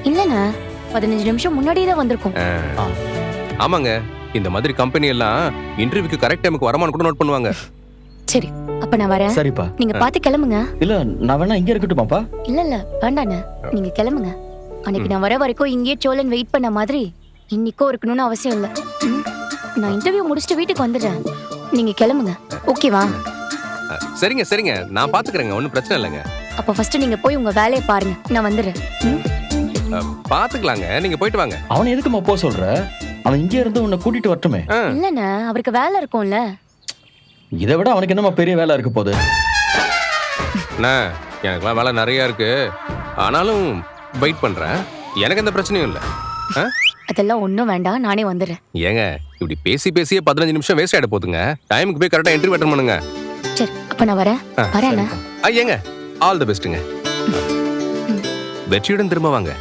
இல்லண்ணா 15 நிமிஷம் முன்னாடியே தான் வந்திருக்கோம். ஆமாங்க, இந்த மாதிரி கம்பெனி எல்லாம் இன்டர்வியூக்கு கரெக்ட் டைமுக்கு வரமான்னு கூட நோட் பண்ணுவாங்க. சரி அப்ப நான் வரேன். சரிப்பா. நீங்க பாத்து கிளம்புங்க. இல்ல நான் வேணா இங்க இருக்கட்டுமாப்பா? இல்ல வேண்டாண்ணா, நீங்க கிளம்புங்க. அன்னைக்கு நான் வர வரைக்கும் இங்கேயே சோழன் வெயிட் பண்ண மாதிரி இன்னைக்கும் இருக்கணும்னு அவசியம் இல்ல. நான் இன்டர்வியூ முடிச்சுட்டு வீட்டுக்கு வந்துடுறேன். நீங்க கிளம்புங்க, ஓகேவா? சரிங்க சரிங்க, நான் பாத்துக்கிறேங்க, ஒன்றும் பிரச்சனை இல்லைங்க. அப்ப ஃபர்ஸ்ட் நீங்க போய் உங்க வேலையை பாருங்க, நான் வந்துடுறேன். பாத்துக்கலாங்க, நீங்க போயிட்டு வாங்க. அவனை எதுக்குமா போக சொல்ற? அவன் இங்கே இருந்து உன்னை கூட்டிட்டு வரட்டுமே. இல்லண்ணா, அவருக்கு வேலை இருக்கும்ல. இதை விட அவனுக்கு என்னமா பெரிய வேலை இருக்க போகுது? அண்ணா, எனக்குலாம் வேலை நிறைய இருக்கு, ஆனாலும் வெயிட் பண்றேன், எனக்கு எந்த பிரச்சனையும் இல்லை. அதெல்லாம் ஒண்ணும் வேண்டாம், நானே வந்துடுறேன். ஏங்க இப்படி பேசி பேசியே 15 நிமிஷம் வேஸ்ட் ஆயிட போகுதுங்க. டைமுக்கு போய் கரெக்டா இன்டர்வியூ அட்டெண்ட் பண்ணுங்க. சரி அப்ப நான் வரேன். வரேண்ணா. ஏங்க ஆல் தி பெஸ்ட்ங்க. வெற்றியுடன் திரும்ப வாங்க.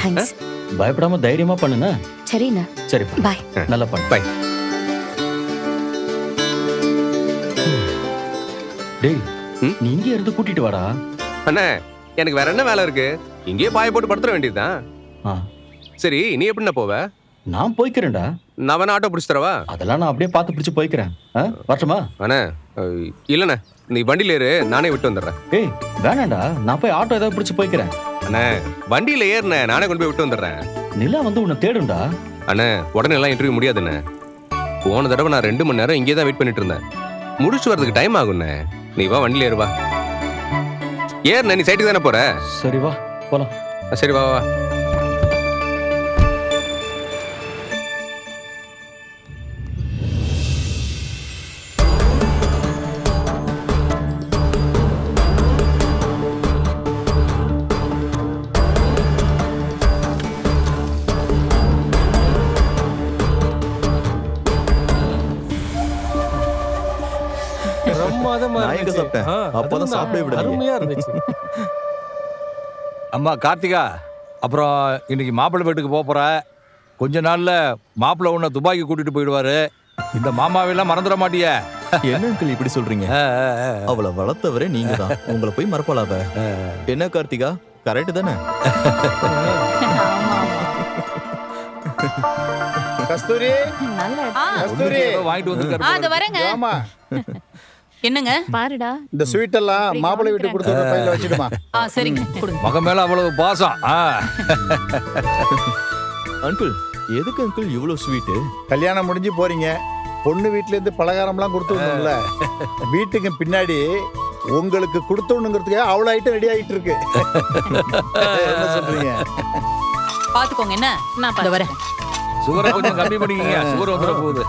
தேங்க்ஸ். பயப்படாம தைரியமா பண்ணுங்க. சரிண்ணா. சரிப்பா, பாய். நல்லா பண்ணு. பை. டேய், நீ இங்கே இருந்து கூட்டிட்டு வாடா. அண்ணா, எனக்கு வேற என்ன வேலை இருக்கு? இங்கேயே பாய போட்டு படுத்துற வேண்டியதுதான். சரி, நீ எப்படின்னா போவ? நான் போய்க்கிறேன்டா. நான் வேணா ஆட்டோ பிடிச்சி தரவா? அதெல்லாம் நான் அப்படியே பார்த்து பிடிச்சு போய்க்கிறேன். வரட்டுமா? அண்ணா இல்லண்ணே, நீ வண்டியில ஏறு, நானே விட்டு வந்துடுறேன். ஏய் வேணாண்டா, நான் போய் ஆட்டோ ஏதாவது பிடிச்சு போய்க்கிறேன். அண்ணா வண்டியில ஏறுனே, நானே கொண்டு போய் விட்டு வந்துடுறேன். நிலா வந்து உன்னை தேடும்டா. அண்ணா உடனே எல்லாம் இன்டர்வியூ முடியாதுண்ணே. போன தடவை நான் 2 மணி நேரம் இங்கே தான் வெயிட் பண்ணிட்டு இருந்தேன். முடிச்சு வரதுக்கு டைம் ஆகுண்ணே. நீ வா, வண்டியில ஏறுவா. ஏறுண்ணே, நீ சைட்டுக்கு தானே போற? சரி வா போலாம். சரி வா வா. அப்பதான் சாப்பிட விட அருமையா இருந்துச்சு. அம்மா கார்த்திகா, அப்புறம் இன்னைக்கு மாப்பிள்ளை வீட்டுக்கு போற. கொஞ்ச நாள்ல மாப்பிள்ளை உன்னை துபாய்க்கு கூட்டிட்டு போயிடுவாரு. இந்த மாமாவெல்லாம் மறந்துட மாட்டிய? என்ன அங்கிள் இப்படி சொல்றீங்க? அவளை வளர்த்தவரே நீங்க தான், உங்களை போய் மறப்பாளாவ? என்ன கார்த்திகா, கரெக்ட் தானே? கஸ்தூரி, கஸ்தூரி வாங்கிட்டு வந்து வரேங்க. ஆமா, என்னங்க பாருடா, இந்த ஸ்வீட் எல்லாம் மாப்பிள்ளை வீட்டுக்கு கொடுத்து பையில வச்சிடுமா. சரிங்க, கொடுங்க. மகன் மேல அவ்வளவு பாசம். அங்கிள் எதுக்கு அங்கிள் இவ்வளவு ஸ்வீட்? கல்யாணம் முடிஞ்சு போறீங்க, பொண்ணு வீட்டுல இருந்து பலகாரம்லாம் கொடுத்துருந்தோம்ல, வீட்டுக்கு பின்னாடி உங்களுக்கு கொடுத்தோணுங்கிறதுக்கு அவ்வளவு ஐட்டம் ரெடி ஆகிட்டு இருக்கு. என்ன சொல்றீங்க? பாத்துக்கோங்க. என்ன நான் வரேன். சுகரை கொஞ்சம் கம்மி பண்ணிக்கங்க, சுகர் வந்துட போகுது.